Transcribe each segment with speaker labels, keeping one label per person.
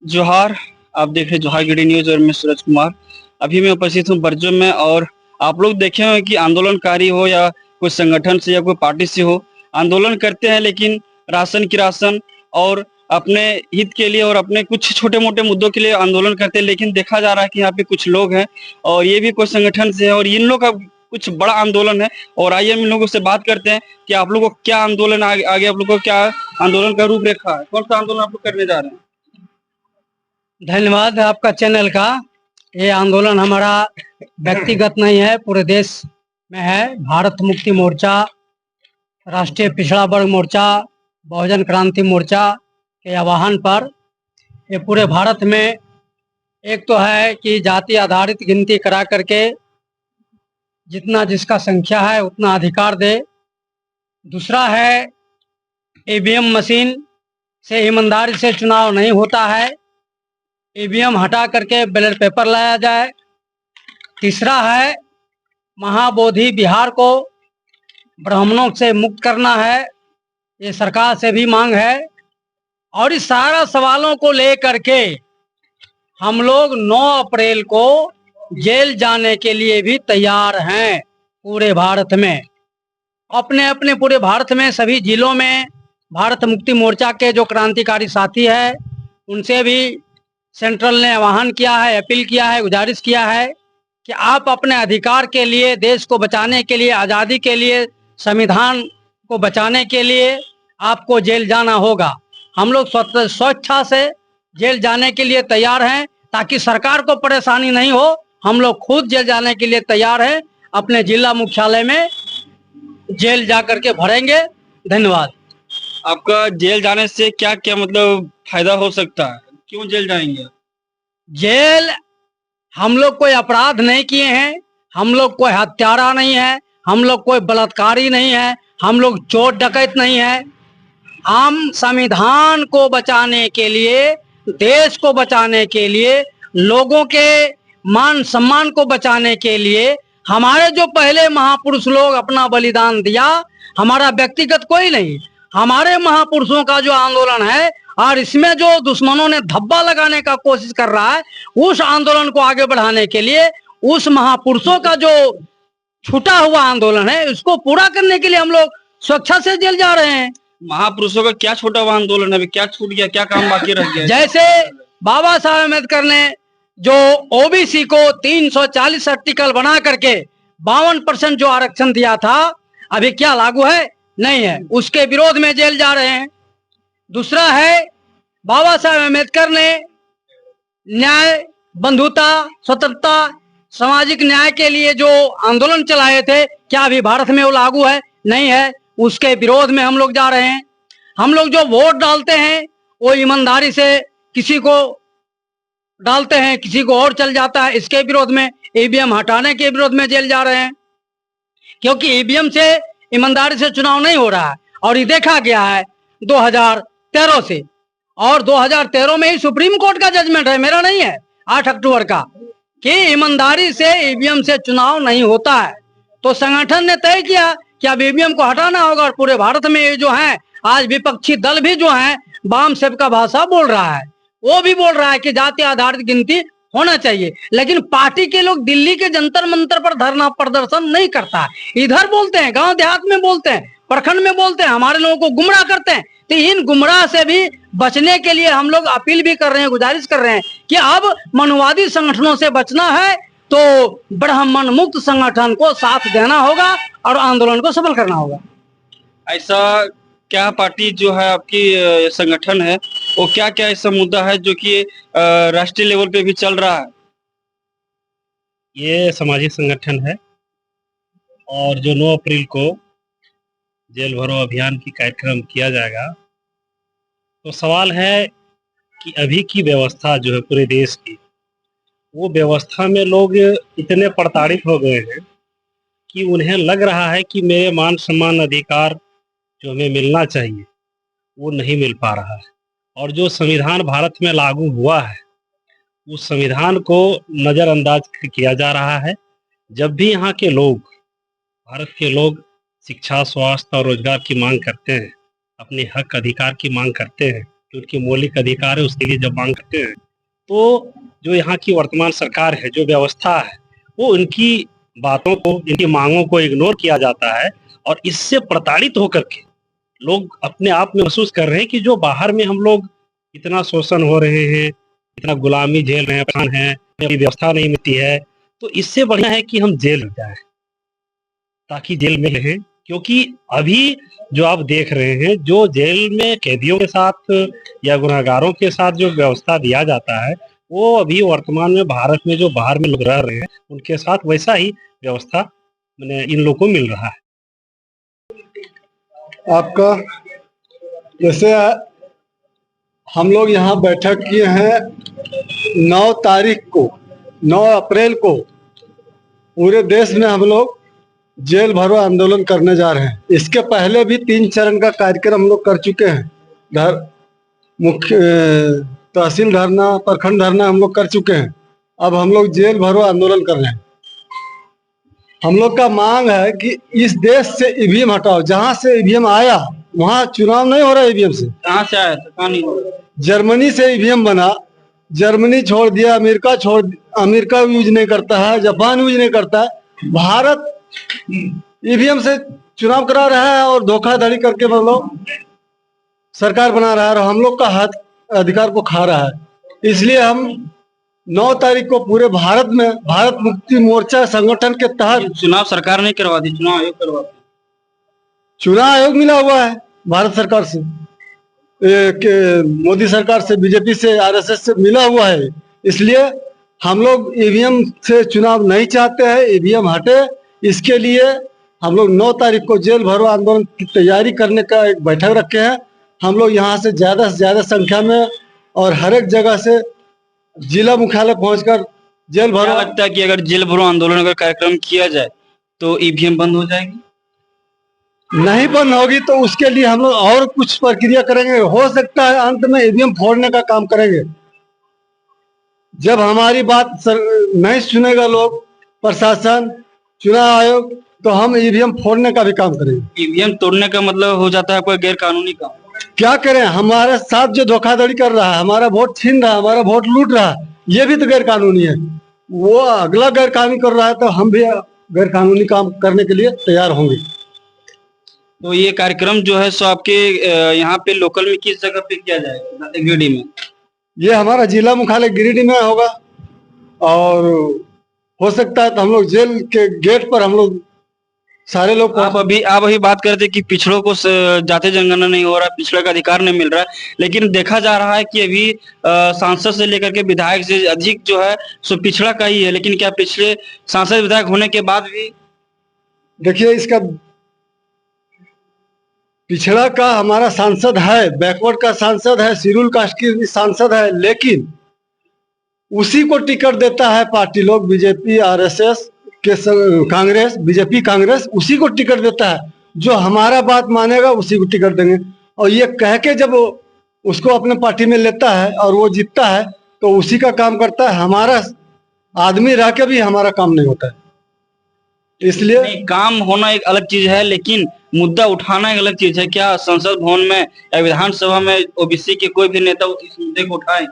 Speaker 1: जोहार। आप देख रहे हैं जोहार गिडी न्यूज और मैं सूरज कुमार। अभी मैं उपस्थित हूँ बर्जो में और आप लोग देखे होंगे कि आंदोलनकारी हो या कोई संगठन से या कोई पार्टी से हो, आंदोलन करते हैं लेकिन राशन की राशन और अपने हित के लिए और अपने कुछ छोटे मोटे मुद्दों के लिए आंदोलन करते हैं। लेकिन देखा जा रहा है कि यहाँ पे कुछ लोग हैं और ये भी कोई संगठन से है और इन लोग का कुछ बड़ा आंदोलन है। और आइए हम इन लोगों से बात करते हैं कि आप लोग को क्या आंदोलन आगे आप लोग को क्या आंदोलन का रूपरेखा है, कौन सा आंदोलन आप लोग करने जा रहे हैं।
Speaker 2: धन्यवाद आपका चैनल का। ये आंदोलन हमारा व्यक्तिगत नहीं है, पूरे देश में है। भारत मुक्ति मोर्चा, राष्ट्रीय पिछड़ा वर्ग मोर्चा, बहुजन क्रांति मोर्चा के आह्वान पर ये पूरे भारत में एक तो है कि जाति आधारित गिनती करा करके जितना जिसका संख्या है उतना अधिकार दे। दूसरा है ईवीएम मशीन से ईमानदारी से चुनाव नहीं होता है, ईवीएम हटा करके बैलेट पेपर लाया जाए। तीसरा है महाबोधि बिहार को ब्राह्मणों से मुक्त करना है, ये सरकार से भी मांग है। और इस सारा सवालों को लेकर के हम लोग 9 अप्रैल को जेल जाने के लिए भी तैयार हैं। पूरे भारत में अपने अपने पूरे भारत में सभी जिलों में भारत मुक्ति मोर्चा के जो क्रांतिकारी साथी है उनसे भी सेंट्रल ने आह्वान किया है, अपील किया है, गुजारिश किया है कि आप अपने अधिकार के लिए, देश को बचाने के लिए, आज़ादी के लिए, संविधान को बचाने के लिए आपको जेल जाना होगा। हम लोग स्वेच्छा से जेल जाने के लिए तैयार हैं ताकि सरकार को परेशानी नहीं हो। हम लोग खुद जेल जाने के लिए तैयार हैं, अपने जिला मुख्यालय में जेल जा करके भरेंगे। धन्यवाद।
Speaker 1: आपका जेल जाने से क्या क्या मतलब फायदा हो सकता है, क्यों जेल जाएंगे?
Speaker 2: जेल हम लोग कोई अपराध नहीं किए हैं, हम लोग कोई हत्यारा नहीं है, हम लोग कोई बलात्कारी नहीं है, हम लोग चोर डकैत नहीं है। हम संविधान को बचाने के लिए, देश को बचाने के लिए, लोगों के मान सम्मान को बचाने के लिए हमारे जो पहले महापुरुष लोग अपना बलिदान दिया, हमारा व्यक्तिगत कोई नहीं, हमारे महापुरुषों का जो आंदोलन है और इसमें जो दुश्मनों ने धब्बा लगाने का कोशिश कर रहा है, उस आंदोलन को आगे बढ़ाने के लिए, उस महापुरुषों का जो छूटा हुआ आंदोलन है उसको पूरा करने के लिए हम लोग स्वेच्छा से जेल जा रहे हैं।
Speaker 1: महापुरुषों का क्या छूटा हुआ आंदोलन है, क्या छूट गया, क्या काम बाकी रह गया?
Speaker 2: जैसे बाबा साहब अम्बेडकर ने जो ओबीसी को 340 आर्टिकल बना करके 52% जो आरक्षण दिया था, अभी क्या लागू है? नहीं है, उसके विरोध में जेल जा रहे हैं। दूसरा है बाबा साहब अम्बेडकर ने न्याय, बंधुता, स्वतंत्रता, सामाजिक न्याय के लिए जो आंदोलन चलाए थे, क्या अभी भारत में वो लागू है? नहीं है, उसके विरोध में हम लोग जा रहे हैं। हम लोग जो वोट डालते हैं वो ईमानदारी से किसी को डालते हैं, किसी को और चल जाता है, इसके विरोध में, ईवीएम हटाने के विरोध में जेल जा रहे हैं। क्योंकि ईवीएम से ईमानदारी से चुनाव नहीं हो रहा है और ये देखा गया है 2013 से, और 2013 में ही सुप्रीम कोर्ट का जजमेंट है, मेरा नहीं है, 8 अक्टूबर का, कि ईमानदारी से ईवीएम से चुनाव नहीं होता है। तो संगठन ने तय किया कि अब ईवीएम को हटाना होगा। और पूरे भारत में ये जो है आज विपक्षी दल भी जो है वाम सेव का भाषा बोल रहा है, वो भी बोल रहा है कि जाति आधारित गिनती होना चाहिए। लेकिन पार्टी के लोग दिल्ली के जंतर मंतर पर धरना प्रदर्शन नहीं करता, इधर बोलते हैं, गांव देहात में बोलते हैं, प्रखंड में बोलते हैं, हमारे लोगों को गुमराह करते हैं। तो इन गुमराह से भी बचने के लिए हम लोग अपील भी कर रहे हैं, गुजारिश कर रहे हैं कि अब मनुवादी संगठनों से बचना है तो ब्राह्मण मुक्त संगठन को साथ देना होगा और आंदोलन को सफल करना होगा।
Speaker 1: ऐसा क्या पार्टी जो है आपकी संगठन है, वो क्या क्या ऐसा मुद्दा है जो कि राष्ट्रीय लेवल पे भी चल रहा है?
Speaker 3: ये सामाजिक संगठन है और जो 9 अप्रैल को जेल भरो अभियान की कार्यक्रम किया जाएगा, तो सवाल है कि अभी की व्यवस्था जो है पूरे देश की, वो व्यवस्था में लोग इतने प्रताड़ित हो गए हैं कि उन्हें लग रहा है कि मेरे मान सम्मान अधिकार जो हमें मिलना चाहिए वो नहीं मिल पा रहा है। और जो संविधान भारत में लागू हुआ है उस संविधान को नज़रअंदाज किया जा रहा है। जब भी यहाँ के लोग, भारत के लोग शिक्षा, स्वास्थ्य और रोजगार की मांग करते हैं, अपने हक अधिकार की मांग करते हैं, जो उनकी मौलिक अधिकार है उसके लिए जब मांग करते हैं, तो जो यहाँ की वर्तमान सरकार है, जो व्यवस्था है, वो इनकी बातों को, इनकी मांगों को इग्नोर किया जाता है और इससे प्रताड़ित होकर के लोग अपने आप में महसूस कर रहे हैं कि जो बाहर में हम लोग इतना शोषण हो रहे हैं, इतना गुलामी झेल रहे हैं, परेशान हैं, कोई व्यवस्था नहीं मिलती है, तो इससे बढ़िया है कि हम जेल जाएं, ताकि जेल में रहें। क्योंकि अभी जो आप देख रहे हैं, जो जेल में कैदियों के साथ या गुनहगारों के साथ जो व्यवस्था दिया जाता है, वो अभी वर्तमान में भारत में जो बाहर में लोग रह रहे हैं उनके साथ वैसा ही व्यवस्था मैंने इन लोगों को मिल रहा है।
Speaker 4: आपका जैसे हम लोग यहाँ बैठक किए हैं 9 तारीख को, 9 अप्रैल को पूरे देश में हम लोग जेल भरो आंदोलन करने जा रहे हैं। इसके पहले भी 3 चरण का कार्यक्रम हम लोग कर चुके हैं। मुख्य तहसील धरना, प्रखंड धरना हम लोग कर चुके हैं। अब हम लोग जेल भरो आंदोलन कर रहे हैं। हम लोग का मांग है कि इस देश से ईवीएम हटाओ। जहां से ईवीएम आया वहां चुनाव नहीं हो रहा है। ईवीएम से
Speaker 1: कहाँ से आया था, कहाँ नहीं हो रहा?
Speaker 4: जर्मनी से ईवीएम बना, जर्मनी छोड़ दिया, अमेरिका यूज नहीं करता है, जापान यूज नहीं करता है। भारत ईवीएम से चुनाव करा रहा है और धोखाधड़ी करके मतलब सरकार बना रहा है और हम लोग का हक अधिकार को खा रहा है। इसलिए हम 9 तारीख को पूरे भारत में भारत मुक्ति मोर्चा संगठन के तहत
Speaker 1: चुनाव सरकार नहीं करवाती, चुनाव आयोग करवाता।
Speaker 4: चुनाव आयोग मिला हुआ है भारत सरकार से, मोदी सरकार से, बीजेपी से, आरएसएस से मिला हुआ है। इसलिए हम लोग ईवीएम से चुनाव नहीं चाहते हैं, ईवीएम हटे। इसके लिए हम लोग 9 तारीख को जेल भरो आंदोलन की तैयारी करने का एक बैठक रखे हैं। हम लोग यहाँ से ज्यादा संख्या में और हर एक जगह से जिला मुख्यालय पहुंचकर जेल भरो।
Speaker 1: क्या लगता है कि अगर जेल भरो आंदोलन का कार्यक्रम किया जाए तो ईवीएम बंद हो जाएगी?
Speaker 4: नहीं बंद होगी तो उसके लिए हम लोग और कुछ प्रक्रिया करेंगे। हो सकता है अंत में ईवीएम फोड़ने का काम करेंगे। जब हमारी बात नहीं सुनेगा लोग, प्रशासन, चुनाव आयोग, तो हम ईवीएम फोड़ने का भी काम करेंगे।
Speaker 1: ईवीएम तोड़ने का मतलब हो जाता है कोई गैर कानूनी काम।
Speaker 4: क्या करें, हमारे साथ जो धोखाधड़ी कर रहा है, हमारा वोट छीन रहा है, हमारा वोट लूट रहा है, ये भी तो गैर कानूनी है। वो अगला गैर कानूनी कर रहा है तो हम भी गैर कानूनी काम करने के लिए तैयार होंगे।
Speaker 1: तो ये कार्यक्रम जो है सो आपके यहाँ पे लोकल में किस जगह पे किया जाएगा? गिरिडीह में?
Speaker 4: ये हमारा जिला मुख्यालय गिरिडीह में होगा और हो सकता है तो हम लोग जेल के गेट पर हम लोग सारे लोग।
Speaker 1: आप अभी बात करते कि पिछड़ों को जाति जनगणना नहीं हो रहा, पिछड़े का अधिकार नहीं मिल रहा है, लेकिन देखा जा रहा है कि अभी सांसद से लेकर के विधायक से अधिक जो है सो पिछड़ा का ही है। लेकिन क्या पिछड़े सांसद विधायक होने के बाद भी?
Speaker 4: देखिए, इसका पिछड़ा का हमारा सांसद है, बैकवर्ड का सांसद है, शेड्यूल कास्ट की सांसद है, लेकिन उसी को टिकट देता है पार्टी लोग, बीजेपी, आरएसएस के कांग्रेस, बीजेपी कांग्रेस उसी को टिकट देता है। जो हमारा बात मानेगा उसी को टिकट देंगे। और ये कह के जब उसको अपने पार्टी में लेता है और वो जीतता है तो उसी का काम करता है। हमारा आदमी रह के भी हमारा काम नहीं होता है। इसलिए
Speaker 1: काम होना एक अलग चीज है, लेकिन मुद्दा उठाना एक अलग चीज है। क्या संसद भवन में या विधानसभा में ओबीसी के कोई भी नेता इस मुद्दे को उठाए?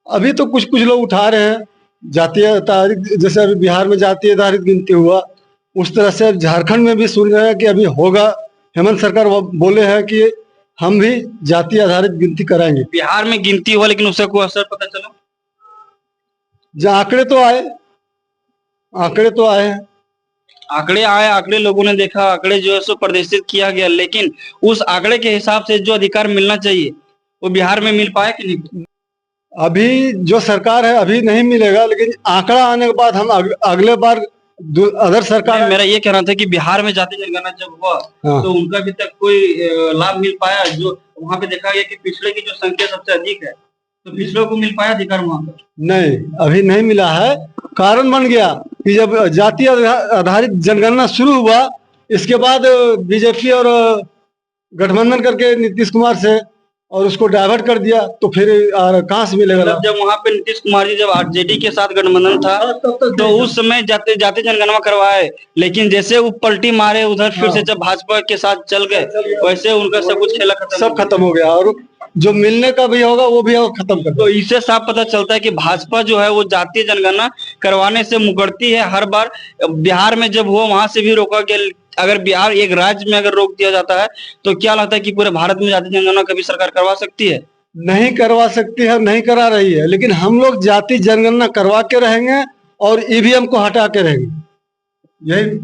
Speaker 4: अभी तो कुछ लोग उठा रहे हैं। जातीय आधारित, जैसे अभी बिहार में जातीय आधारित गिनती हुआ, उस तरह से झारखंड में भी सुन रहे हैं कि अभी होगा। हेमंत सरकार बोले हैं कि हम भी जातीय आधारित गिनती कराएंगे।
Speaker 1: बिहार में गिनती हुआ लेकिन उसका कोई असर पता चला?
Speaker 4: आंकड़े तो आए हैं।
Speaker 1: आंकड़े लोगों ने देखा, आंकड़े जो है सो प्रदर्शित किया गया, लेकिन उस आंकड़े के हिसाब से जो अधिकार मिलना चाहिए वो बिहार में मिल पाया कि नहीं?
Speaker 4: अभी जो सरकार है अभी नहीं मिलेगा, लेकिन आंकड़ा आने के बाद हम अगले बार अदर सरकार।
Speaker 1: मेरा ये कहना था कि बिहार में जाति जनगणना जब हुआ तो उनका अभी तक कोई लाभ मिल पाया? जो वहाँ पे देखा गया कि पिछड़े की जो संख्या सबसे अधिक है, तो पिछड़ों को मिल पाया अधिकार वहाँ पर? नहीं,
Speaker 4: अभी नहीं मिला है। कारण बन गया कि जब जातीय आधारित जनगणना शुरू हुआ, इसके बाद बीजेपी और गठबंधन करके नीतीश कुमार से और उसको डाइवर्ट कर दिया, तो फिर कहाँ से मिलेगा?
Speaker 1: जब वहाँ पे नीतीश कुमार जी जब आरजेडी के साथ गठबंधन था तो उस समय जाति जनगणना करवाए, लेकिन जैसे वो पलटी मारे उधर फिर से जब भाजपा के साथ चल गए, वैसे उनका सब कुछ खेला
Speaker 4: सब खत्म हो गया। और जो मिलने का भी होगा वो भी खत्म कर
Speaker 1: तो इससे साफ पता चलता है कि भाजपा जो है वो जातीय जनगणना करवाने से मुकरती है हर बार। बिहार में जब हुआ वहां से भी रोका गया। अगर बिहार एक राज्य में अगर रोक दिया जाता है तो क्या लगता है कि पूरे भारत में जातीय जनगणना कभी सरकार करवा सकती है?
Speaker 4: नहीं करवा सकती है, नहीं करा रही है, लेकिन हम लोग जाति जनगणना करवा के रहेंगे और ईवीएम को हटा के रहेंगे। यही